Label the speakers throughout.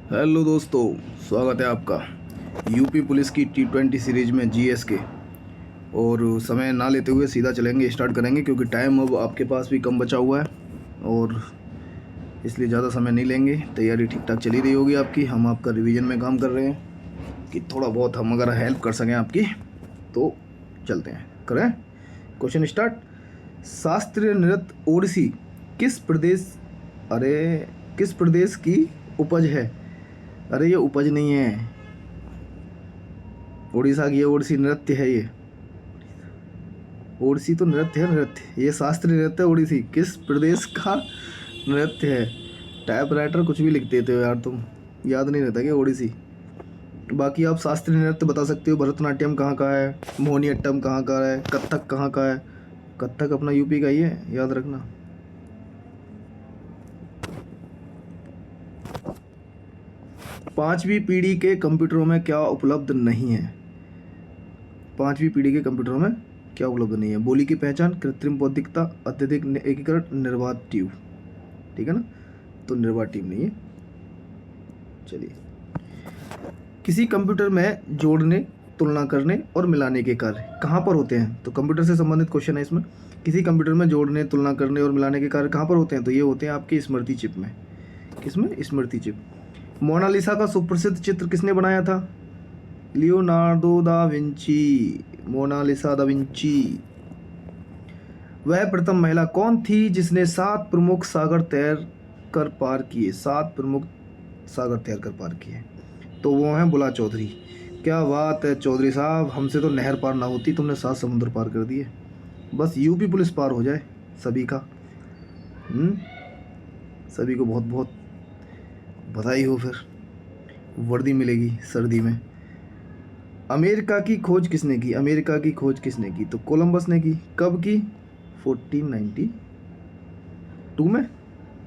Speaker 1: Hello दोस्तों, स्वागत है आपका यूपी पुलिस की T20 सीरीज में जीएस के। और समय ना लेते हुए सीधा चलेंगे, स्टार्ट करेंगे क्योंकि टाइम अब आपके पास भी कम बचा हुआ है और इसलिए ज़्यादा समय नहीं लेंगे। तैयारी ठीक ठाक चली रही होगी आपकी। हम आपका रिवीजन में काम कर रहे हैं कि थोड़ा बहुत हम अगर हेल्प कर सकें आपकी तो चलते हैं, करें। Question start. शास्त्रीय नृत्य ओडिसी किस प्रदेश की उपज है? अरे ये उपज नहीं है, उड़ीसा की ये ओडिसी नृत्य है। ये ओडिसी तो नृत्य है, नृत्य। ये शास्त्रीय नृत्य है ओडिसी, किस प्रदेश का नृत्य है? टाइप राइटर कुछ भी लिख देते हो यार तुम, याद नहीं रहता क्या ओडिसी? बाकी आप शास्त्रीय नृत्य बता सकते हो। भरतनाट्यम कहाँ का है, मोहिनीअट्टम कहाँ का है, कथक कहाँ का है? कथक अपना यूपी का ही है, याद रखना। पांचवी पीढ़ी के कंप्यूटरों में क्या उपलब्ध नहीं है? पांचवी पीढ़ी के कंप्यूटरों में क्या उपलब्ध नहीं है? बोली की पहचान, कृत्रिम बौद्धिकता, अत्यधिक एकीकरण, निर्वातिव। ठीक है ना, तो निर्वातिव नहीं है। चलिए, किसी कंप्यूटर में जोड़ने, तुलना करने और मिलाने के कार्य कहाँ पर होते हैं? तो कंप्यूटर से संबंधित क्वेश्चन है इसमें। किसी कंप्यूटर में जोड़ने, तुलना करने और मिलाने के कार्य कहाँ पर होते हैं? तो ये होते हैं आपकी स्मृति चिप में। किसमें? स्मृति चिप। मोनालिसा का सुप्रसिद्ध चित्र किसने बनाया था? Leonardo da Vinci, Mona Lisa da Vinci. वह प्रथम महिला कौन थी जिसने 7 प्रमुख सागर तैर कर पार किए? 7 प्रमुख सागर तैर कर पार किए, तो वो हैं बुला चौधरी। क्या बात है चौधरी साहब, हमसे तो नहर पार ना होती, तुमने 7 समुद्र पार कर दिए। बस यूपी पुलिस पार हो जाए सभी का। सभी को बहुत बहुत बधाई हो, फिर वर्दी मिलेगी सर्दी में। अमेरिका की खोज किसने की? अमेरिका की खोज किसने की? तो कोलंबस ने की। कब की? 1492 में।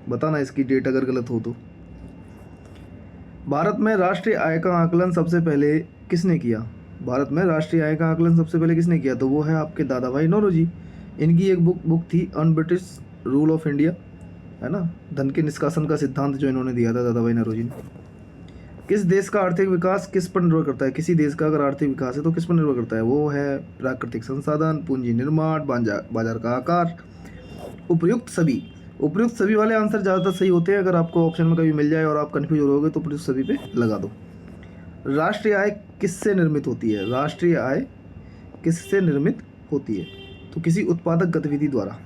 Speaker 1: बताना इसकी डेट अगर गलत हो तो। भारत में राष्ट्रीय आय का आकलन सबसे पहले किसने किया? भारत में राष्ट्रीय आय का आकलन सबसे पहले किसने किया? तो वो है आपके दादा भाई नौरोजी। इनकी एक बुक थी un British rule of India, है ना, धन के निष्कासन का सिद्धांत जो इन्होंने दिया था दादा भाई नौरोजी ने। किस देश का आर्थिक विकास किस पर निर्भर करता है? किसी देश का अगर आर्थिक विकास है तो किस पर निर्भर करता है? वो है प्राकृतिक संसाधन, पूंजी निर्माण, बाजार का आकार, उपयुक्त सभी। उपयुक्त सभी वाले आंसर ज़्यादातर सही होते हैं। अगर आपको ऑप्शन में कभी मिल जाए और आप कन्फ्यूज हो रहोगे तो उपयुक्त सभी पे लगा दो। राष्ट्रीय आय किससे निर्मित होती है? राष्ट्रीय आय किससे निर्मित होती है? तो किसी उत्पादक गतिविधि द्वारा।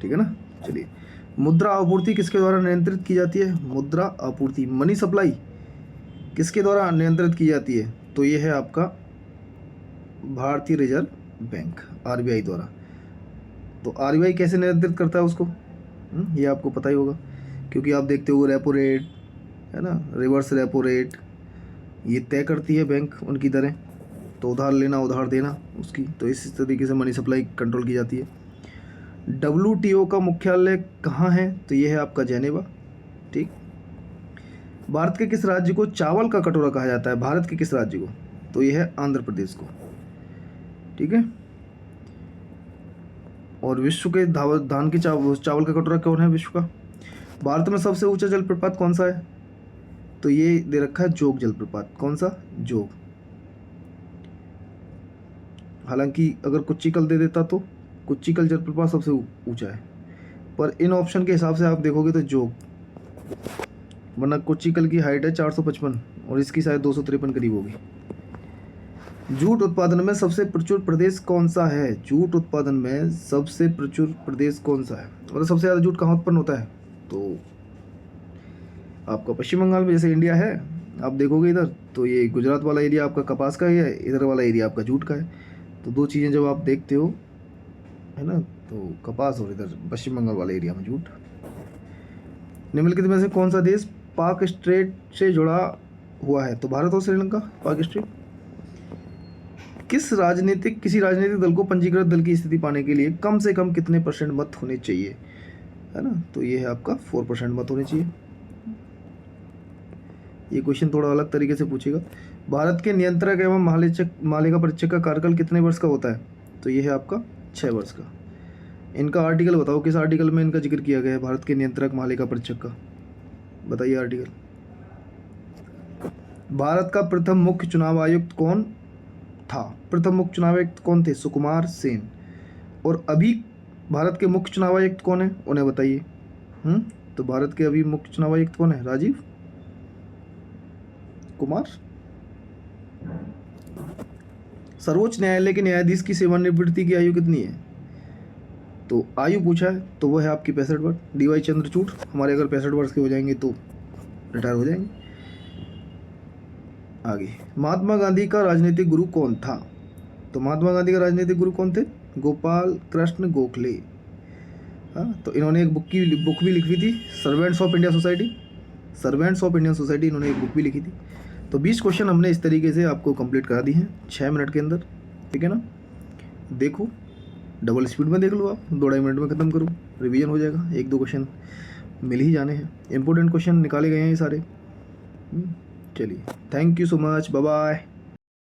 Speaker 1: ठीक है ना। चलिए, मुद्रा आपूर्ति किसके द्वारा नियंत्रित की जाती है? मुद्रा आपूर्ति, मनी सप्लाई किसके द्वारा नियंत्रित की जाती है? तो ये है आपका भारतीय रिजर्व बैंक, आरबीआई द्वारा। तो आरबीआई कैसे नियंत्रित करता है उसको? ये आपको पता ही होगा, क्योंकि आप देखते हो रेपो रेट, है ना, रिवर्स रेपो रेट, ये तय करती है बैंक उनकी दरें। तो उधार लेना, उधार देना उसकी, तो इस तरीके से मनी सप्लाई कंट्रोल की जाती है। WTO का मुख्यालय कहाँ है? तो ये है आपका जेनेवा। ठीक। भारत के किस राज्य को चावल का कटोरा कहा जाता है? भारत के किस राज्य को? तो ये है आंध्र प्रदेश को। ठीक है। और विश्व के धान के चावल का कटोरा कौन है विश्व का? भारत में सबसे ऊंचा जलप्रपात कौन सा है? तो ये दे रखा है जोग जलप्रपात। कौन सा? जोग। हालांकि अगर कुच्चीकल दे देता तो कुच्चीकल जलप्रपात सबसे ऊंचा है, पर इन ऑप्शन के हिसाब से आप देखोगे तो जोग, वरना कुच्चीकल की हाइट है 455 और इसकी शायद 253 करीब होगी। जूट उत्पादन में सबसे प्रचुर प्रदेश कौन सा है? जूट उत्पादन में सबसे प्रचुर प्रदेश कौन सा है? मतलब सबसे ज़्यादा जूट कहाँ उत्पन्न होता है? तो आपका पश्चिम बंगाल में, जैसे इंडिया है आप देखोगे इधर, तो ये गुजरात वाला एरिया आपका कपास का ही है, इधर वाला एरिया आपका जूट का है। तो दो चीज़ें जब आप देखते हो, है ना, तो कपास और इधर पश्चिम बंगाल वाले एरिया में जूट। निम्नलिखित में से कौन सा देश पाक स्ट्रेट से जुड़ा हुआ है? तो भारत और श्रीलंका। पाक स्ट्रेट। किसी राजनीतिक दल को पंजीकृत दल की स्थिति पाने के लिए कम से कम कितने % मत होने चाहिए? है ना, तो ये है आपका 4% मत होने चाहिए। ये क्वेश्चन थोड़ा अलग तरीके से पूछेगा। भारत के नियंत्रक एवं मालिका परीक्षक का कार्यकाल कितने वर्ष का होता है? तो ये है आपका 6 वर्ष का। इनका आर्टिकल बताओ, किस आर्टिकल में इनका जिक्र किया गया है भारत के नियंत्रक मालिका परीक्षक का? बताइए आर्टिकल। भारत का प्रथम मुख्य चुनाव आयुक्त कौन था? प्रथम मुख्य चुनाव आयुक्त कौन थे? सुकुमार सेन। और अभी भारत के मुख्य चुनाव आयुक्त कौन है, उन्हें बताइए। तो भारत के अभी मुख्य चुनाव आयुक्त कौन है? राजीव कुमार। सर्वोच्च न्यायालय के न्यायाधीश की सेवानिवृत्ति की आयु कितनी है? तो आयु पूछा है तो वो है आपकी 65 वर्ष। डीवाई चंद्रचूड़ हमारे अगर 65 वर्ष के हो जाएंगे तो रिटायर हो जाएंगे। आगे, महात्मा गांधी का राजनीतिक गुरु कौन था? तो महात्मा गांधी का राजनीतिक गुरु कौन थे? गोपाल कृष्ण गोखले। हाँ, तो इन्होंने एक बुक भी लिखी थी, servants of India society. Servants of Indian society, इन्होंने एक बुक भी लिखी थी। तो 20 क्वेश्चन हमने इस तरीके से आपको कंप्लीट करा दी हैं 6 मिनट के अंदर, ठीक है ना। देखो, डबल स्पीड में देख लो आप, 2-2.5 मिनट में ख़त्म करो, रिवीजन हो जाएगा। 1-2 क्वेश्चन मिल ही जाने हैं, इंपॉर्टेंट क्वेश्चन निकाले गए हैं ये सारे। चलिए, thank you so much, bye bye.